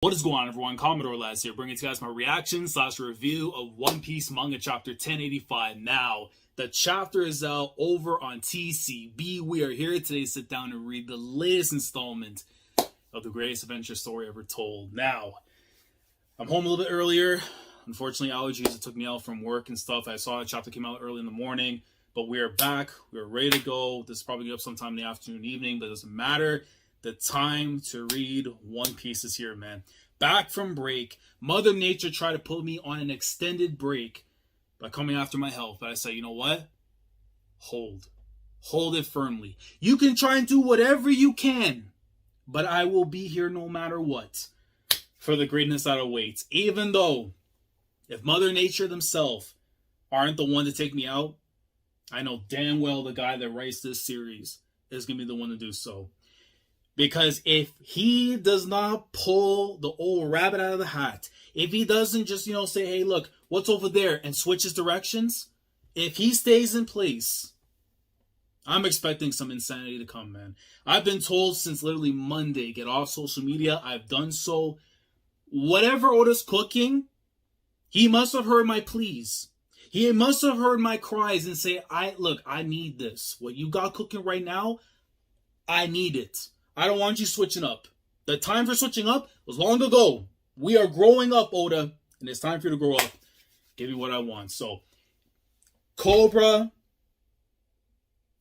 What is going on, everyone? Commodore Laz here, bringing to you guys my reaction / review of One Piece manga chapter 1085. Now, the chapter is out over on TCB. We are here today to sit down and read the latest installment of the greatest adventure story ever told. Now, I'm home a little bit earlier. Unfortunately, allergies, it took me out from work and stuff. I saw the chapter came out early in the morning, but we are back. We are ready to go. This is probably up sometime in the afternoon, evening, but it doesn't matter. The time to read One Piece is here, man. Back from break. Mother Nature tried to put me on an extended break by coming after my health. But I said, you know what? Hold. Hold it firmly. You can try and do whatever you can, but I will be here no matter what for the greatness that awaits. Even though, if Mother Nature themselves aren't the one to take me out, I know damn well the guy that writes this series is going to be the one to do so. Because if he does not pull the old rabbit out of the hat, if he doesn't just, say, hey, look, what's over there, and switches directions, if he stays in place, I'm expecting some insanity to come, man. I've been told since literally Monday, get off social media. I've done so. Whatever Oda's cooking, he must have heard my pleas. He must have heard my cries and say, I need this. What you got cooking right now, I need it. I don't want you switching up. The time for switching up was long ago. We are growing up, Oda, and it's time for you to grow up. Give me what I want. So, Cobra,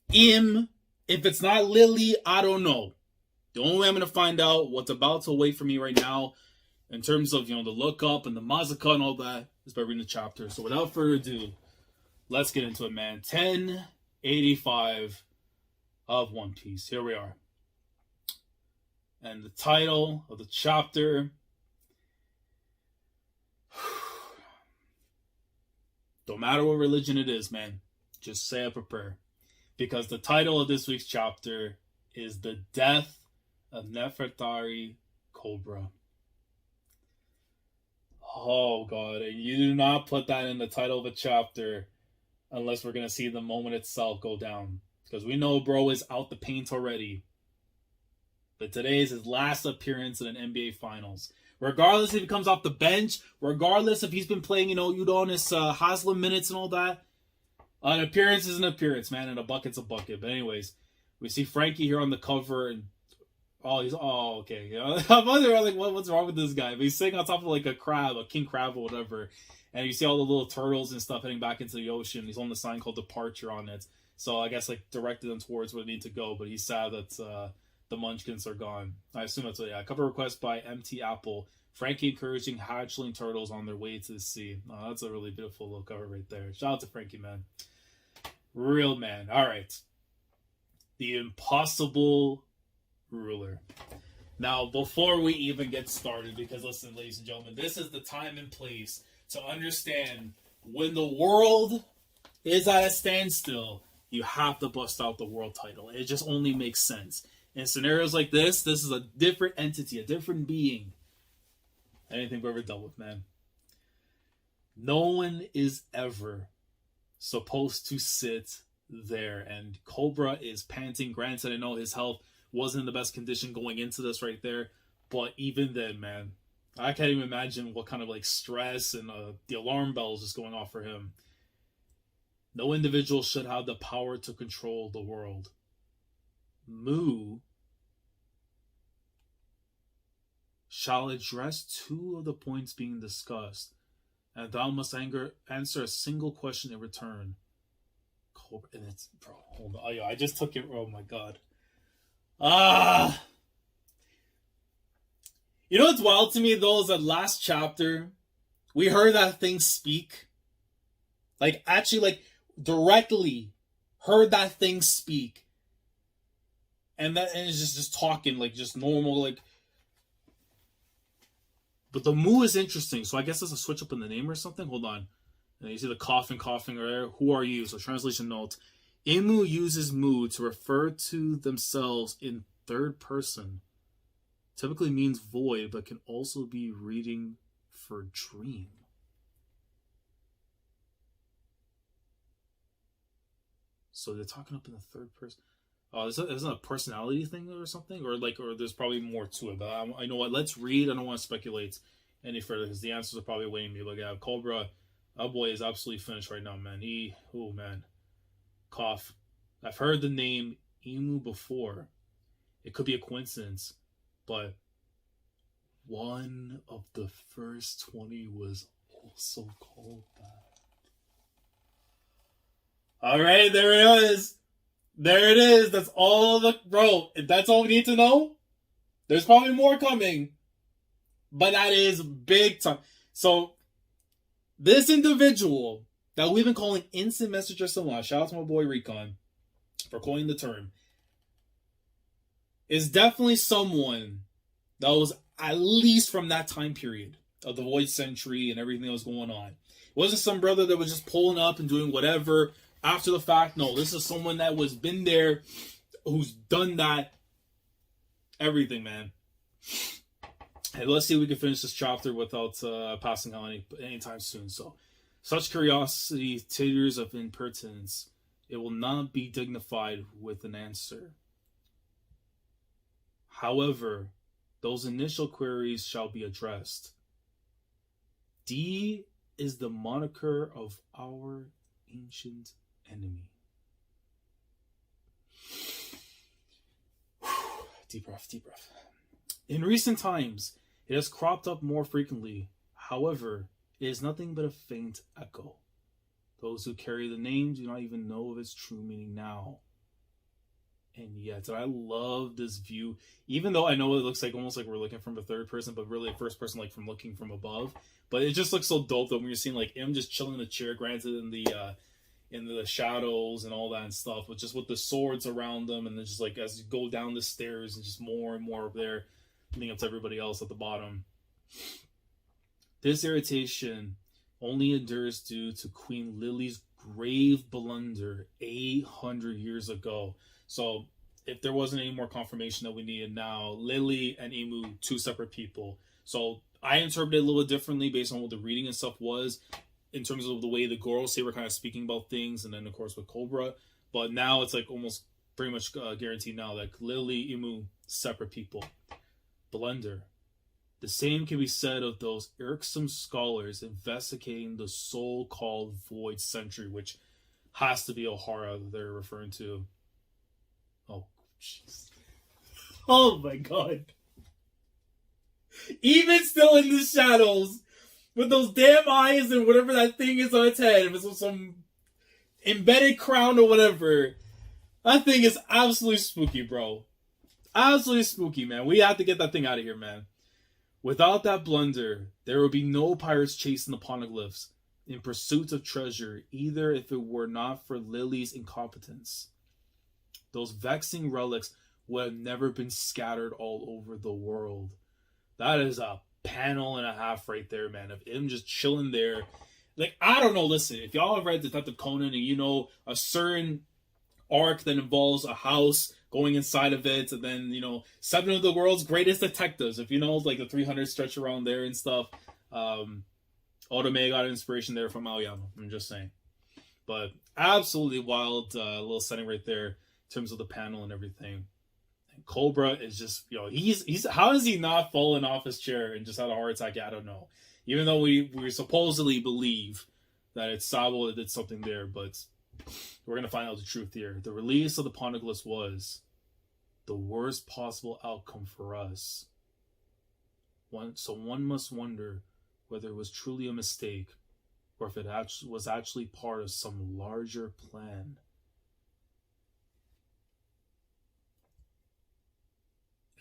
if it's not Lily, I don't know. The only way I'm going to find out what's about to wait for me right now in terms of, the lookup and the Mazuka and all that is by reading the chapter. So, without further ado, let's get into it, man. 1085 of One Piece. Here we are. And the title of the chapter, don't matter what religion it is, man, just say up a prayer. Because the title of this week's chapter is The Death of Nefertari Cobra. Oh, God, and you do not put that in the title of a chapter unless we're going to see the moment itself go down. Because we know bro is out the paint already. But today is his last appearance in an NBA Finals. Regardless if he comes off the bench, regardless if he's been playing, Udonis Haslem minutes and all that, an appearance is an appearance, man, and a bucket's a bucket. But anyways, we see Frankie here on the cover, and okay. I'm wondering, what's wrong with this guy? But he's sitting on top of like a crab, a king crab or whatever, and you see all the little turtles and stuff heading back into the ocean. He's on the sign called Departure on it. So I guess directed them towards where they need to go, but he's sad that the Munchkins are gone. I assume that's a cover request by MT Apple. Frankie encouraging hatchling turtles on their way to the sea. Oh, that's a really beautiful little cover right there. Shout out to Frankie, man. Real man. All right. The Impossible Ruler. Now, before we even get started, because listen, ladies and gentlemen, this is the time and place to understand when the world is at a standstill, you have to bust out the world title. It just only makes sense. In scenarios like this is a different entity, a different being. Anything we've ever dealt with, man. No one is ever supposed to sit there. And Cobra is panting. Granted, I know his health wasn't in the best condition going into this right there. But even then, man, I can't even imagine what kind of stress and the alarm bells just going off for him. No individual should have the power to control the world. Mu shall address two of the points being discussed, and thou must answer a single question in return. Cobra, and it's hold on. Oh, yeah, I just took it. Oh my God. You know what's wild to me though is that last chapter we heard that thing speak, directly heard that thing speak. And it's just talking, just normal, But the Mu is interesting, so I guess there's a switch up in the name or something. Hold on. And you see the coughing there. Who are you? So translation note. Imu uses Mu to refer to themselves in third person. Typically means void, but can also be reading for dream. So they're talking up in the third person. Isn't it a personality thing or something, or there's probably more to it? But I know what. Let's read. I don't want to speculate any further because the answers are probably waiting me. But yeah, Cobra, that boy is absolutely finished right now, man. Oh man, cough. I've heard the name Emu before. It could be a coincidence, but one of the first 20 was also called that. All right, there it is. There it is. That's all bro. If that's all we need to know, there's probably more coming. But that is big time. So, this individual that we've been calling Instant Messenger Salon, shout out to my boy Recon for coining the term, is definitely someone that was at least from that time period of the Void Century and everything that was going on. It wasn't some brother that was just pulling up and doing whatever after the fact. No, this is someone that was been there, who's done that. Everything, man. Hey, let's see if we can finish this chapter without passing on anytime soon. So, such curiosity tears of impertinence. It will not be dignified with an answer. However, those initial queries shall be addressed. D is the moniker of our ancient enemy. Deep breath, deep breath. In recent times, it has cropped up more frequently. However, it is nothing but a faint echo. Those who carry the name do not even know of its true meaning now. And yet, I love this view. Even though I know it looks like almost like we're looking from a third person, but really a first person, like from looking from above. But it just looks so dope though when you're seeing like him just chilling in the chair, granted in the shadows and all that and stuff, but just with the swords around them, and then just like as you go down the stairs and just more and more up there, leading up to everybody else at the bottom. This irritation only endures due to Queen Lily's grave blunder 800 years ago. So, if there wasn't any more confirmation that we needed now, Lily and Emu, two separate people. So, I interpreted it a little differently based on what the reading and stuff was, in terms of the way the girls say we're kind of speaking about things, and then, of course, with Cobra. But now it's like almost pretty much guaranteed now, like Lily, Emu, separate people. Blunder. The same can be said of those irksome scholars investigating the so-called Void Century, which has to be O'Hara that they're referring to. Oh, jeez. Oh my god. Even still in the shadows, with those damn eyes and whatever that thing is on its head, if it's some embedded crown or whatever, that thing is absolutely spooky, bro. Absolutely spooky, man. We have to get that thing out of here, man. Without that blunder, there would be no pirates chasing the poneglyphs in pursuit of treasure, either if it were not for Lily's incompetence. Those vexing relics would have never been scattered all over the world. That is a panel and a half right there, man, of him just chilling there. Like, I don't know, listen, if y'all have read Detective Conan and you know a certain arc that involves a house going inside of it, and then, you know, 7 of the world's greatest detectives, if you know, like the 300 stretch around there and stuff, Otome got inspiration there from Aoyama, I'm just saying. But absolutely wild little setting right there in terms of the panel and everything. And Cobra is just, you know, he's how has he not fallen off his chair and just had a heart attack? I don't know. Even though we supposedly believe that it's Sabo that did something there, but we're going to find out the truth here. The release of the Poneglyphs was the worst possible outcome for us. So one must wonder whether it was truly a mistake or if it was actually part of some larger plan.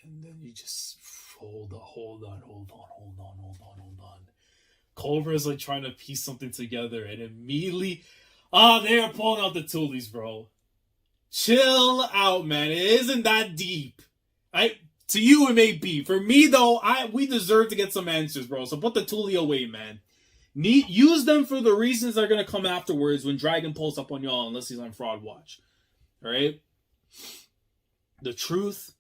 And then you just hold on. Cobra's like trying to piece something together, and immediately, they are pulling out the toolies, bro. Chill out, man. It isn't that deep. To you, it may be. For me, though, we deserve to get some answers, bro. So put the toolie away, man. Use them for the reasons that are gonna come afterwards when Dragon pulls up on y'all, unless he's on Fraud Watch. All right. The truth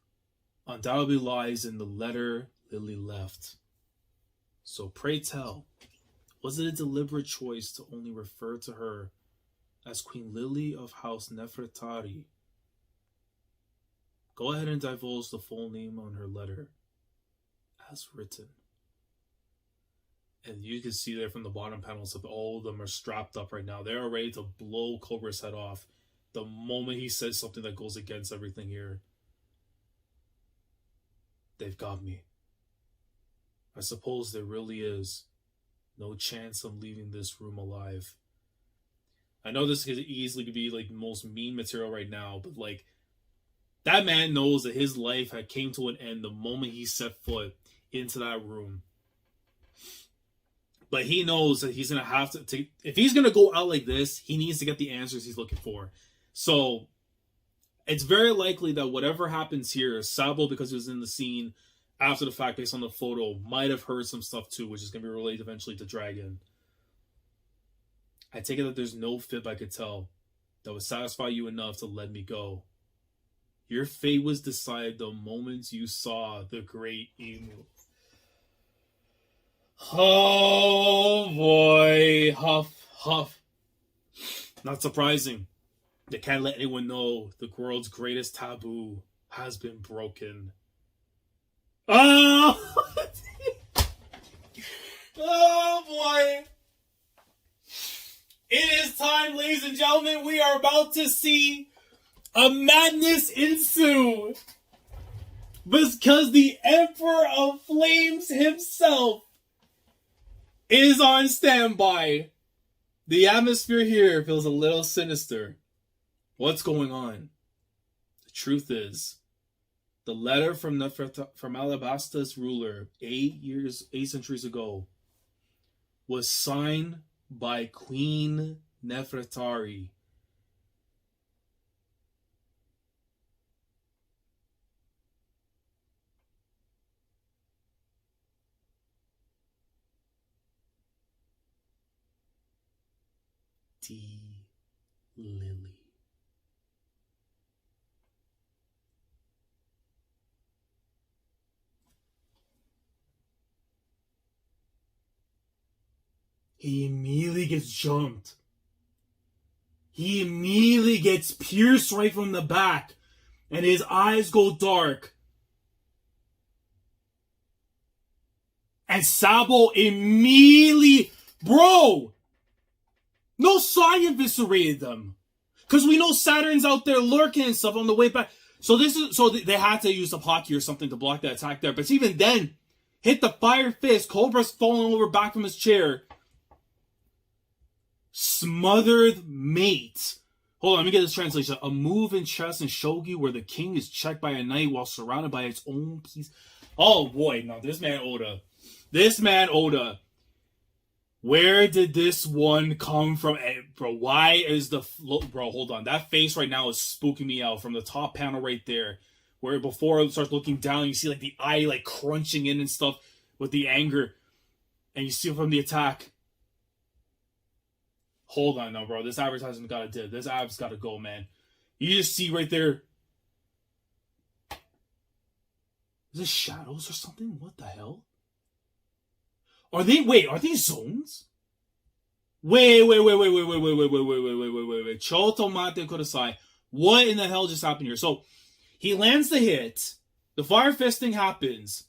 undoubtedly lies in the letter Lily left. So pray tell, was it a deliberate choice to only refer to her as Queen Lily of House Nefertari? Go ahead and divulge the full name on her letter as written. And you can see there from the bottom panels that all of them are strapped up right now. They're ready to blow Cobra's head off the moment he says something that goes against everything here. They've got me. I suppose there really is no chance of leaving this room alive. I know this could easily be like the most mean material right now, but like, that man knows that his life had came to an end the moment he set foot into that room. But he knows that he's going to have to, if he's going to go out like this, he needs to get the answers he's looking for. So it's very likely that whatever happens here, Sabo, because he was in the scene after the fact based on the photo, might have heard some stuff too, which is going to be related eventually to Dragon. I take it that there's no fib I could tell that would satisfy you enough to let me go. Your fate was decided the moment you saw the great emu. Oh boy, huff, huff. Not surprising. They can't let anyone know the world's greatest taboo has been broken. Oh! Oh boy. It is time, ladies and gentlemen. We are about to see a madness ensue. Because the Emperor of Flames himself is on standby. The atmosphere here feels a little sinister. What's going on? The truth is, the letter from Alabasta's ruler 8 centuries ago was signed by Queen Nefertari. D. Lily. He immediately gets jumped. He immediately gets pierced right from the back, and his eyes go dark. And Sabo immediately, bro, no sign eviscerated them. Because we know Saturn's out there lurking and stuff on the way back. So they had to use the hockey or something to block that attack there. But even then, hit the fire fist. Cobra's falling over back from his chair. Smothered mate. Hold on, let me get this translation. A move in chess and shogi where the king is checked by a knight while surrounded by its own piece. Oh boy, no, this man Oda. Where did this one come from? Bro, why is bro, hold on. That face right now is spooking me out from the top panel right there. Where before it starts looking down, you see like the eye like crunching in and stuff with the anger. And you see it from the attack. Hold on now, bro. This advertisement gotta dip. This ab's gotta go, man. You just see right there. Is it shadows or something? What the hell? Are these zones? Wait. Choto mate kudasai. What in the hell just happened here? So, he lands the hit. The fire fisting happens.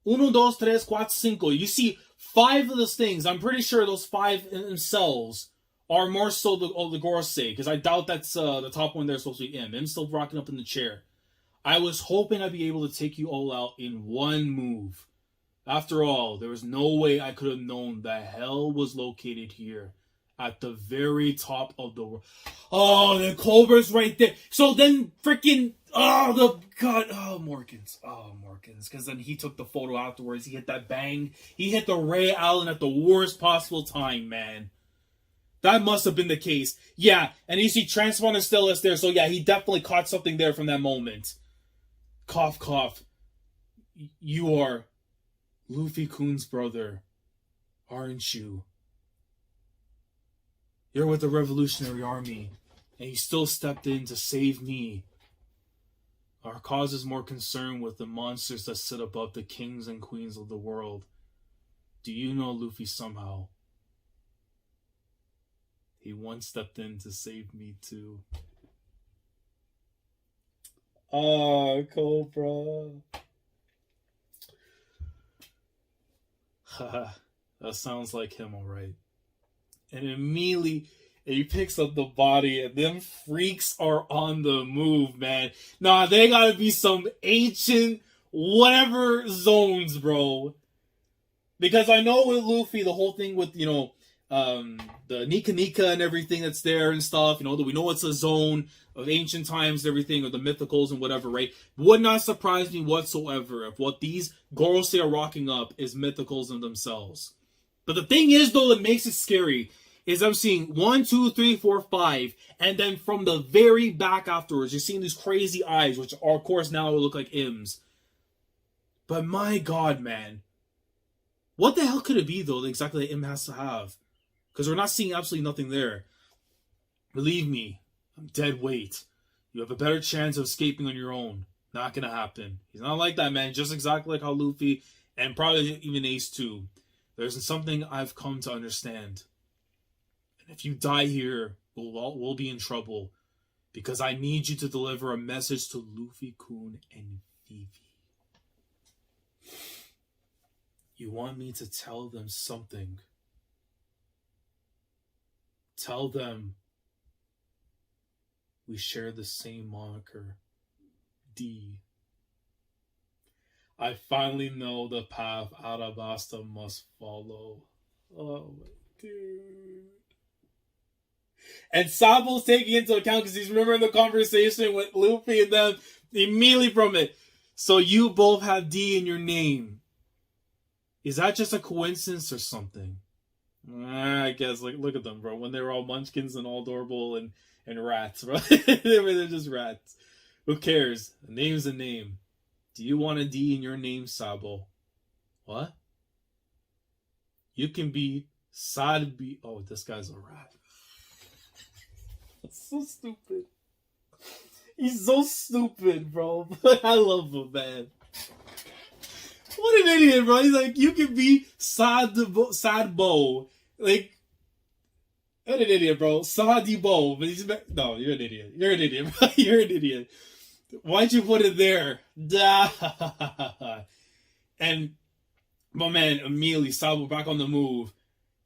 1, 2, 3, 4, 5. You see 5 of those things. I'm pretty sure those 5 themselves are more so the Gorosei, because I doubt that's the top one there is supposed to be him. Him still rocking up in the chair. I was hoping I'd be able to take you all out in one move. After all, there was no way I could have known that hell was located here at the very top of the world. Oh, the Cobra's right there. So then freaking, Morgans. Because then he took the photo afterwards. He hit that bang. He hit the Ray Allen at the worst possible time, man. That must have been the case. Yeah, and you see Transponder still is there. So yeah, he definitely caught something there from that moment. Cough, cough. You are Luffy Kun's brother, aren't you? You're with the Revolutionary Army, and you still stepped in to save me. Our cause is more concerned with the monsters that sit above the kings and queens of the world. Do you know Luffy somehow? He once stepped in to save me too. Ah, Cobra. That sounds like him, alright. And immediately he picks up the body, and them freaks are on the move, man. Nah, they gotta be some ancient whatever zones, bro. Because I know with Luffy, the whole thing with, the Nika Nika and everything that's there and stuff, that we know it's a zone of ancient times and everything, or the mythicals and whatever, right? Would not surprise me whatsoever if what these Gorosei are rocking up is mythicals in themselves. But the thing is, though, that makes it scary is I'm seeing 1, 2, 3, 4, 5, and then from the very back afterwards, you're seeing these crazy eyes, which are, of course, now look like M's. But my God, man. What the hell could it be, though, exactly that M has to have? Because we're not seeing absolutely nothing there. Believe me, I'm dead weight. You have a better chance of escaping on your own. Not gonna happen. He's not like that, man. Just exactly like how Luffy, and probably even Ace too. There's something I've come to understand. And if you die here, we'll be in trouble. Because I need you to deliver a message to Luffy-kun and Vivi. You want me to tell them something. Tell them we share the same moniker, D. I finally know the path Alabasta must follow. Oh, my dude. And Sabo's taking into account because he's remembering the conversation with Luffy and them immediately from it. So you both have D in your name. Is that just a coincidence or something? I guess, look at them, bro. When they were all munchkins and all adorable and rats, bro. They're just rats. Who cares? A name's a name. Do you want a D in your name, Sabo? What? You can be Sadbi. Oh, this guy's a rat. That's so stupid. He's so stupid, bro. But I love him, man. What an idiot, bro. He's like, you can be Sadbo. Like, what an idiot, bro. Sadibo. But he's no, you're an idiot. You're an idiot, bro. You're an idiot. Why'd you put it there? And my man, immediately, Sabo back on the move.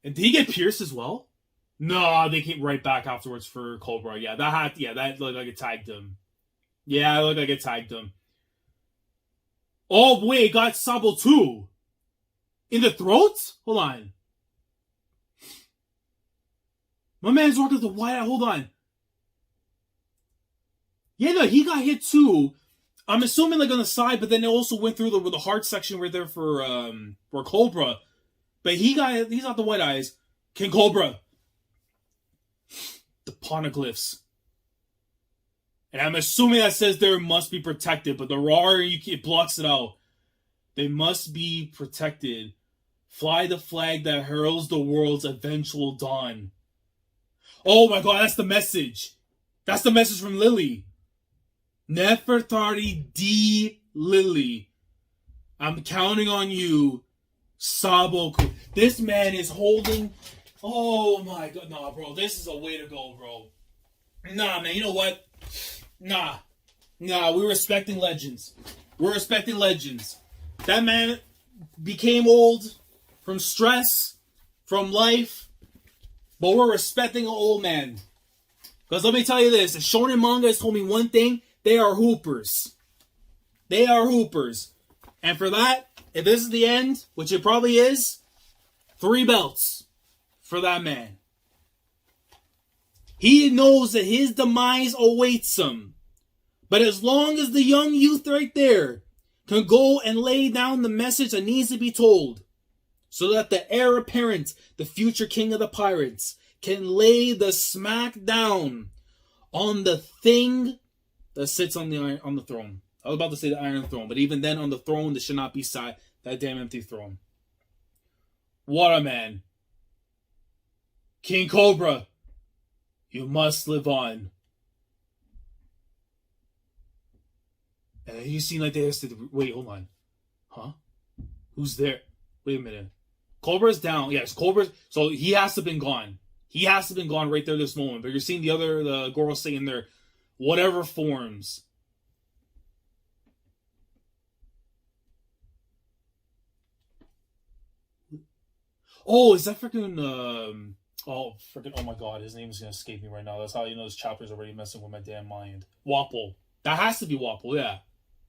And did he get pierced as well? No, they came right back afterwards for Cobra. Yeah, that looked like it tagged him. Yeah, it looked like it tagged him. Oh, wait, it got Sabo too. In the throat? Hold on. My man's working with the white eye. Hold on. Yeah, no, he got hit too. I'm assuming like on the side, but then it also went through the heart section right there for Cobra. But he's not the white eyes. King Cobra. The poneglyphs. And I'm assuming that says they must be protected, but the RAR, it blocks it out. They must be protected. Fly the flag that heralds the world's eventual dawn. Oh my God, that's the message. That's the message from Lily. Nefertari D. Lily. I'm counting on you, Sabo. This man is holding... Oh my God. Nah, bro. This is a way to go, bro. Nah, man. You know what? Nah, we're respecting legends. We're respecting legends. That man became old from stress, from life, but we're respecting an old man. Because let me tell you this, the shonen manga has told me one thing, they are hoopers. They are hoopers. And for that, if this is the end, which it probably is, 3 belts for that man. He knows that his demise awaits him. But as long as the young youth right there can go and lay down the message that needs to be told, so that the heir apparent, the future king of the pirates, can lay the smack down on the thing that sits on the throne. I was about to say the Iron Throne, but even then on the throne, there should not be that damn empty throne. What a man. King Cobra. You must live on. And you seem like they have to... Wait, hold on. Huh? Who's there? Wait a minute. Cobra's down. Yes, Cobra's... So he has to have been gone. He has to have been gone right there this moment. But you're seeing the Gorosei in their whatever forms. Oh, is that freaking oh my god, his name is gonna escape me right now. That's how you know this chapter's already messing with my damn mind. Wapple. That has to be Wapple, yeah.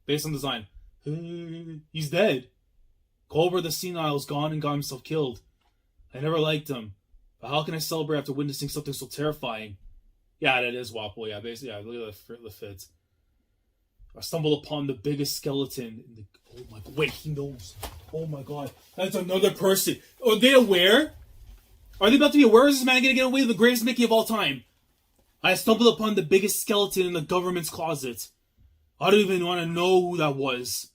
Based on design. He's dead. Cobra the Senile is gone and got himself killed. I never liked him. But how can I celebrate after witnessing something so terrifying? Yeah, that is Wapple, yeah, basically, yeah, look at the fit. I stumbled upon the biggest skeleton in the... Oh my god, wait, he knows. Oh my god, that's another person. Are they aware? Are they about to be aware? Is this man gonna get away with the greatest Mickey of all time? I stumbled upon the biggest skeleton in the government's closet. I don't even want to know who that was.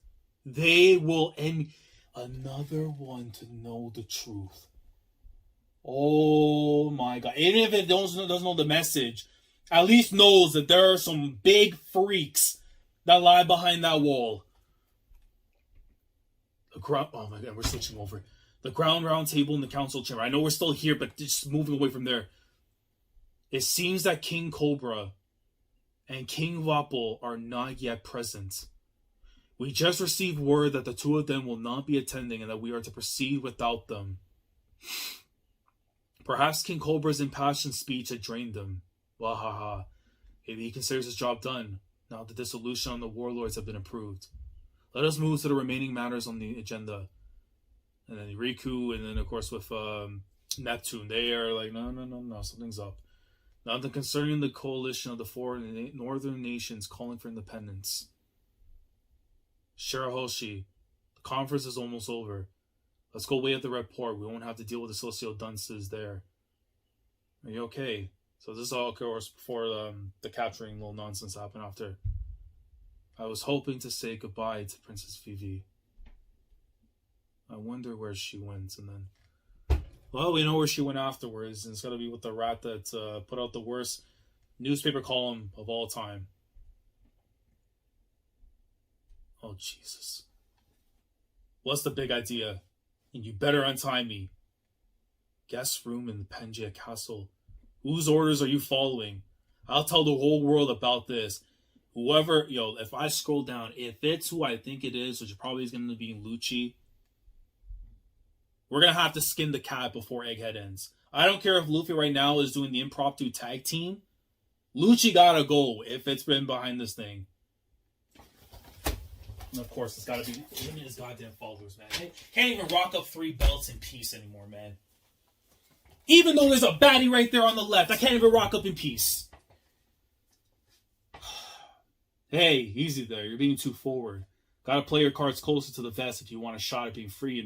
They will end another one to know the truth. Oh my god. Even if it doesn't know the message, at least knows that there are some big freaks that lie behind that wall. Oh my god, we're switching over. The ground round table in the council chamber. I know we're still here, but just moving away from there. It seems that King Cobra and King Wapple are not yet present. We just received word that the two of them will not be attending and that we are to proceed without them. Perhaps King Cobra's impassioned speech had drained him. Wahaha. Maybe he considers his job done, now that the dissolution on the warlords have been approved. Let us move to the remaining matters on the agenda. And then Riku, and then of course with Neptune, they are like, no, something's up. Nothing concerning the coalition of the four northern nations calling for independence. Shirahoshi, the conference is almost over. Let's go wait at the red port. We won't have to deal with the celestial dunces there. Are you okay? So this is all, of course, before the capturing little nonsense happened after. I was hoping to say goodbye to Princess Vivi. I wonder where she went, and then... Well, we know where she went afterwards, and it's got to be with the rat that put out the worst newspaper column of all time. Oh, Jesus. What's the big idea? And you better untie me. Guest room in the Pangea Castle. Whose orders are you following? I'll tell the whole world about this. Whoever, if I scroll down, if it's who I think it is, which probably is going to be Lucci, we're going to have to skin the cat before Egghead ends. I don't care if Luffy right now is doing the impromptu tag team. Lucci gotta go if it's been behind this thing. And of course, it's gotta be him and his goddamn followers, man. They can't even rock up 3 belts in peace anymore, man. Even though there's a baddie right there on the left, I can't even rock up in peace. Hey, easy there. You're being too forward. Gotta play your cards closer to the vest if you want a shot at being free,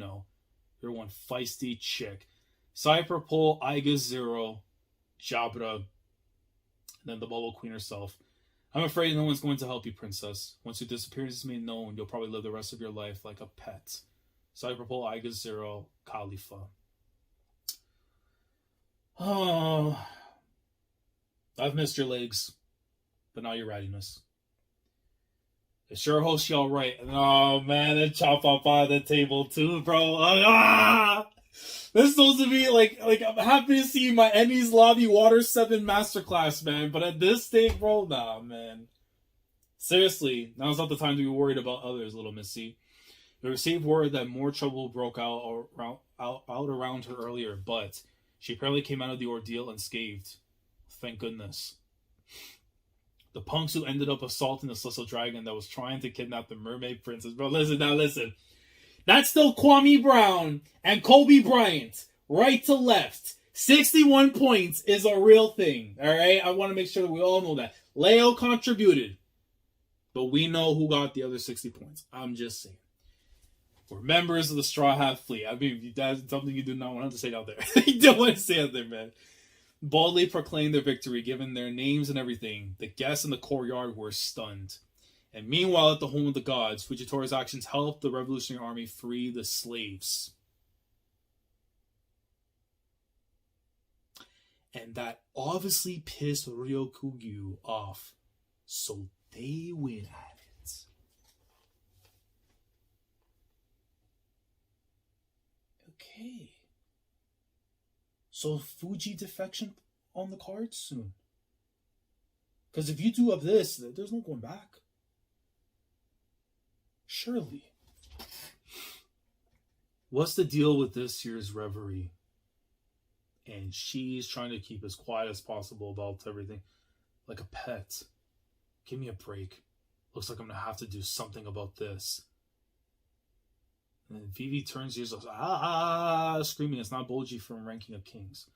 You're one feisty chick. Cypher Pole, Iga Zero, Jabra, and then the Bubble Queen herself. I'm afraid no one's going to help you, Princess. Once your disappearance is made known, you'll probably live the rest of your life like a pet. Cypher Pole, Iga Zero, Khalifa. Oh, I've missed your legs, but not your rattiness. Is Shirahoshi alright? Oh man, they chop up on the table too, bro. This is supposed to be like I'm happy to see my Emmy's Lobby Water 7 Masterclass, man. But at this stage, bro, nah, man. Seriously, now's not the time to be worried about others, little missy. We received word that more trouble broke out around her earlier, but she apparently came out of the ordeal unscathed. Thank goodness. The punks who ended up assaulting the Celestial Dragon that was trying to kidnap the Mermaid Princess. Bro, listen. That's still Kwame Brown and Kobe Bryant. Right to left. 61 points is a real thing. Alright? I want to make sure that we all know that. Leo contributed. But we know who got the other 60 points. I'm just saying. We're members of the Straw Hat Fleet. I mean, that's something you do not want to say out there. You don't want to say out there, man. Boldly proclaimed their victory, given their names and everything. The guests in the courtyard were stunned. And meanwhile, at the home of the gods, Fujitori's actions helped the revolutionary army free the slaves. And that obviously pissed Ryokugyu off. So they went at it. Okay. So Fuji defection on the cards soon. Because if you do up this, there's no going back. Surely. What's the deal with this year's reverie? And she's trying to keep as quiet as possible about everything. Like a pet. Give me a break. Looks like I'm going to have to do something about this. And Vivi turns to you, screaming. It's not Boji from Ranking of Kings.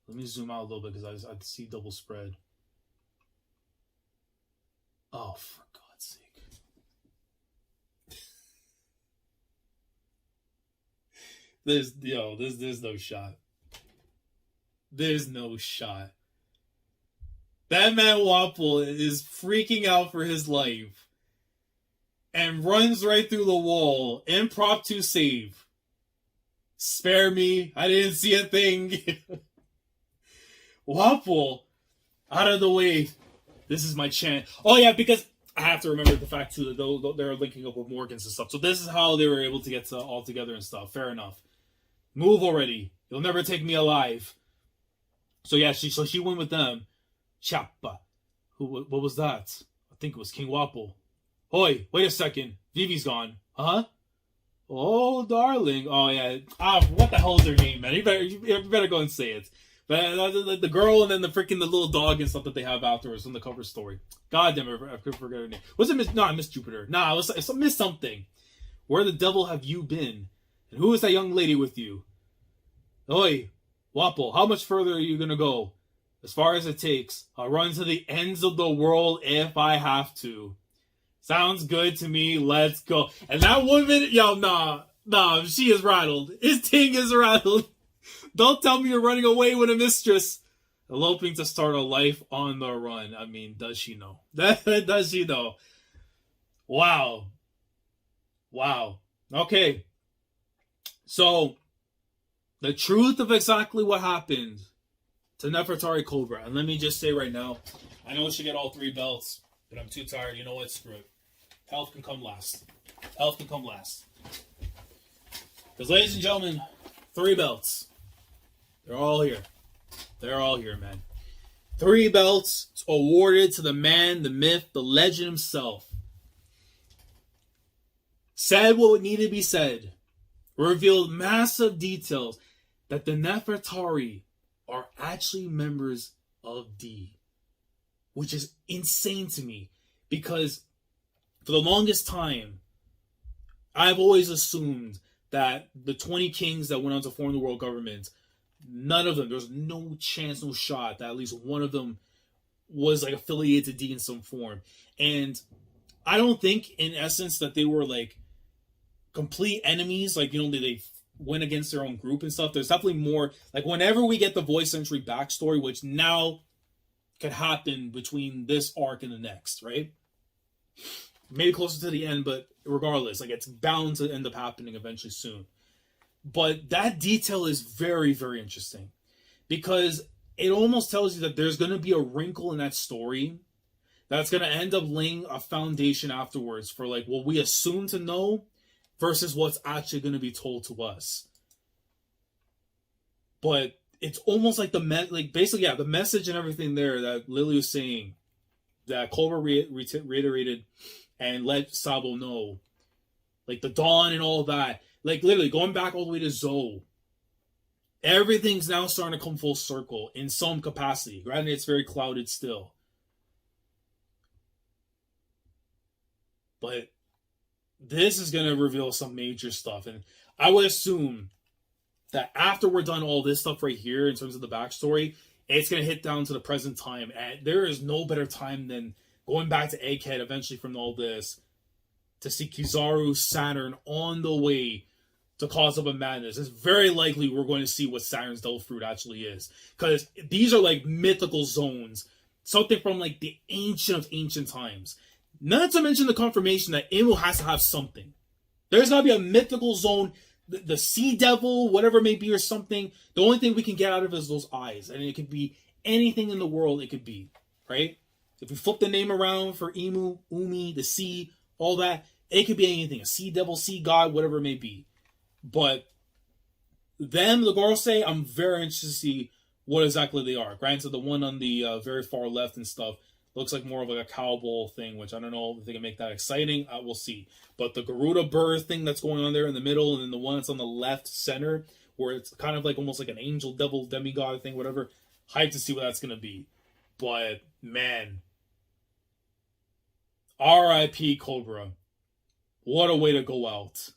Let me zoom out a little bit because I see double spread. Oh, for God's sake. There's no shot. There's no shot. That man Wapple is freaking out for his life and runs right through the wall. Impromptu save. Spare me. I didn't see a thing. Wapple, out of the way. This is my chance. Oh, yeah, because I have to remember the fact, too, that they're linking up with Morgans and stuff. So this is how they were able to get all together and stuff. Fair enough. Move already. You'll never take me alive. So, yeah, she went with them. Chappa. What was that? I think it was King Wapple. Oi, wait a second. Vivi's gone. Huh? Oh, darling. Oh, yeah. What the hell is her name, man? You better go and say it. But the girl and then the little dog and stuff that they have afterwards from the cover story. God damn it, I could forget her name. Was it Miss Jupiter? Nah, it was Miss something. Where the devil have you been? And who is that young lady with you? Oi, Wapple, how much further are you gonna go? As far as it takes. I'll run to the ends of the world if I have to. Sounds good to me. Let's go. And that woman, nah, she is rattled. His ting is rattled. Don't tell me you're running away with a mistress. Eloping to start a life on the run. I mean, does she know? Does she know? Wow. Okay. So, the truth of exactly what happened to Nefertari Cobra. And let me just say right now, I know I should get all 3 belts, but I'm too tired. You know what? Screw it. Health can come last. Because, ladies and gentlemen, 3 belts. They're all here, man. 3 belts awarded to the man, the myth, the legend himself. Said what needed to be said. Revealed massive details that the Nefertari are actually members of D. Which is insane to me. Because for the longest time, I've always assumed that the 20 kings that went on to form the world government, none of them, there's no chance, no shot that at least one of them was like affiliated to D in some form. And I don't think in essence that they were like complete enemies, like, they went against their own group and stuff. There's definitely more, like, whenever we get the voice entry backstory, which now could happen between this arc and the next, right? Maybe closer to the end, but regardless, like, it's bound to end up happening eventually soon. But that detail is very, very interesting because it almost tells you that there's going to be a wrinkle in that story that's going to end up laying a foundation afterwards for like what we assume to know versus what's actually going to be told to us. But it's almost like the message and everything there that Lily was saying, that Cobra reiterated and let Sabo know, like the dawn and all that. Like, literally, going back all the way to Zoe, everything's now starting to come full circle in some capacity. Granted, it's very clouded still. But this is going to reveal some major stuff. And I would assume that after we're done all this stuff right here, in terms of the backstory, it's going to hit down to the present time. And there is no better time than going back to Egghead eventually from all this to see Kizaru, Saturn on the way to cause up a madness. It's very likely we're going to see what Saturn's Devil Fruit actually is. Because these are like mythical zones. Something from like the ancient of ancient times. Not to mention the confirmation that Emu has to have something. There's got to be a mythical zone. The Sea Devil, whatever it may be or something. The only thing we can get out of it is those eyes. And it could be anything in the world it could be. Right? If we flip the name around for Emu, Umi, the sea, all that, it could be anything. A Sea Devil, Sea God, whatever it may be. But them, the girls say, I'm very interested to see what exactly they are. Granted, the one on the very far left and stuff looks like more of like a cowboy thing, which I don't know if they can make that exciting. We'll see. But the Garuda bird thing that's going on there in the middle, and then the one that's on the left center, where it's kind of like almost like an angel, devil, demigod thing, whatever. Hyped to see what that's going to be. But, man, R.I.P. Cobra. What a way to go out.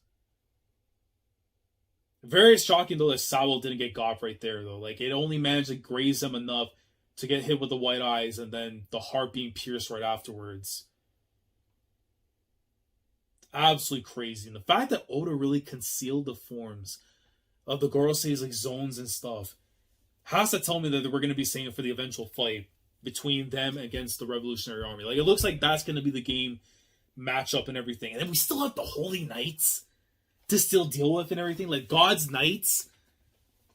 Very shocking, though, that Sowell didn't get got right there, though. Like, it only managed to graze him enough to get hit with the white eyes and then the heart being pierced right afterwards. Absolutely crazy. And the fact that Oda really concealed the forms of the Gorosei's like zones and stuff has to tell me that we're going to be seeing it for the eventual fight between them against the Revolutionary Army. Like, it looks like that's going to be the game matchup and everything. And then we still have the Holy Knights to still deal with and everything. Like, God's Knights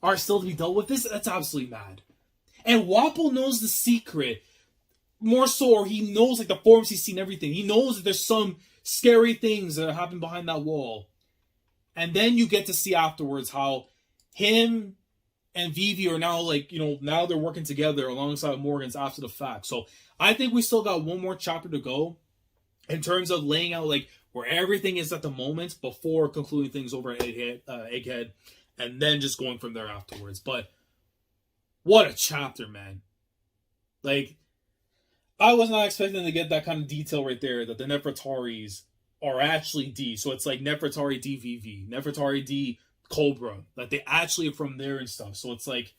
are still to be dealt with. That's absolutely mad. And Wapol knows the secret more so, or he knows like the forms he's seen, everything. He knows that there's some scary things that happen behind that wall. And then you get to see afterwards how him and Vivi are now like, now they're working together alongside Morgans after the fact. So I think we still got one more chapter to go in terms of laying out like where everything is at the moment before concluding things over at Egghead, and then just going from there afterwards. But what a chapter, man. Like, I was not expecting to get that kind of detail right there, that the Nefertaris are actually D. So it's like Nefertari DVV, Nefertari D Cobra. Like, they actually are from there and stuff. So it's like,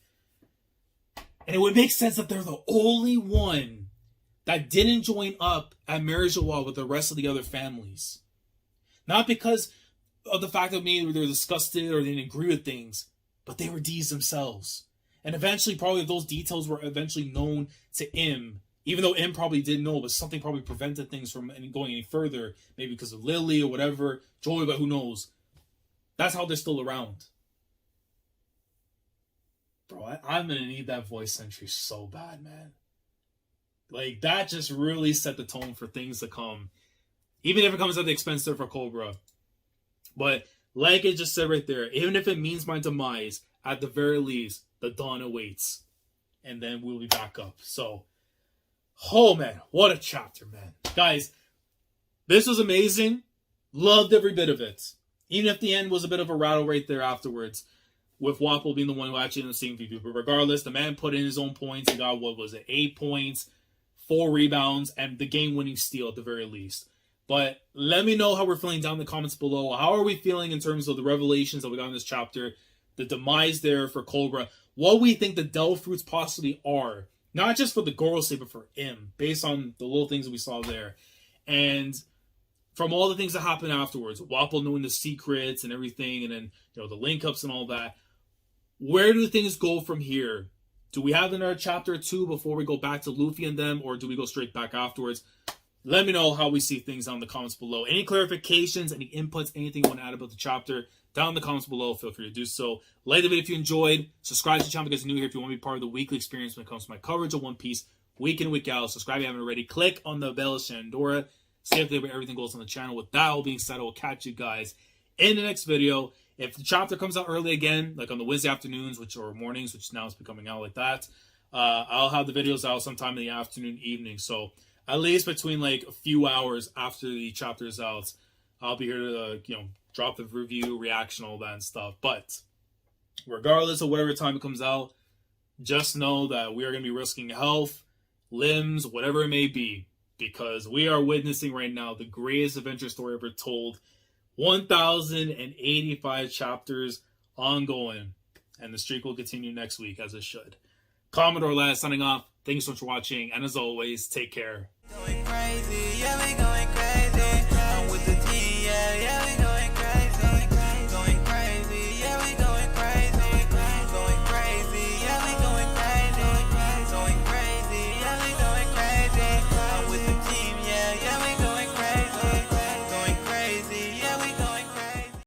and it would make sense that they're the only one that didn't join up at Marijois with the rest of the other families. Not because of the fact that maybe they were disgusted or they didn't agree with things, but they were D's themselves. And eventually, probably those details were eventually known to Im, even though Im probably didn't know, but something probably prevented things from going any further, maybe because of Lily or whatever, Joy, but who knows. That's how they're still around. Bro, I'm going to need that voice entry so bad, man. Like, that just really set the tone for things to come. Even if it comes at the expense there for Cobra. But, like it just said right there, even if it means my demise, at the very least, the dawn awaits. And then we'll be back up. So, oh man, what a chapter, man. Guys, this was amazing. Loved every bit of it. Even if the end was a bit of a rattle right there afterwards, with Wapol being the one who actually ended up seeing Vivi. But regardless, the man put in his own points. He got, 8 points, 4 rebounds, and the game-winning steal at the very least. But let me know how we're feeling down in the comments below. How are we feeling in terms of the revelations that we got in this chapter? The demise there for Cobra. What we think the Del Fruits possibly are. Not just for the Gorosei, but for Im. Based on the little things that we saw there. And from all the things that happened afterwards. Wapol knowing the secrets and everything. And then, the link-ups and all that. Where do things go from here? Do we have another chapter or 2 before we go back to Luffy and them? Or do we go straight back afterwards? Let me know how we see things down in the comments below. Any clarifications, any inputs, anything you want to add about the chapter, down in the comments below, feel free to do so. Like the video if you enjoyed. Subscribe to the channel because you're new here if you want to be part of the weekly experience when it comes to my coverage of One Piece, week in, week out. Subscribe if you haven't already. Click on the bell, Shandora. Stay up there where everything goes on the channel. With that all being said, I will catch you guys in the next video. If the chapter comes out early again, like on the Wednesday afternoons, or mornings, which now is becoming out like that, I'll have the videos out sometime in the afternoon, evening. So at least between like a few hours after the chapter is out, I'll be here to, drop the review, reaction, all that and stuff. But regardless of whatever time it comes out, just know that we are going to be risking health, limbs, whatever it may be, because we are witnessing right now the greatest adventure story ever told. 1,085 chapters ongoing, and the streak will continue next week as it should. Commodore Lad signing off. Thank you so much for watching, and as always, take care.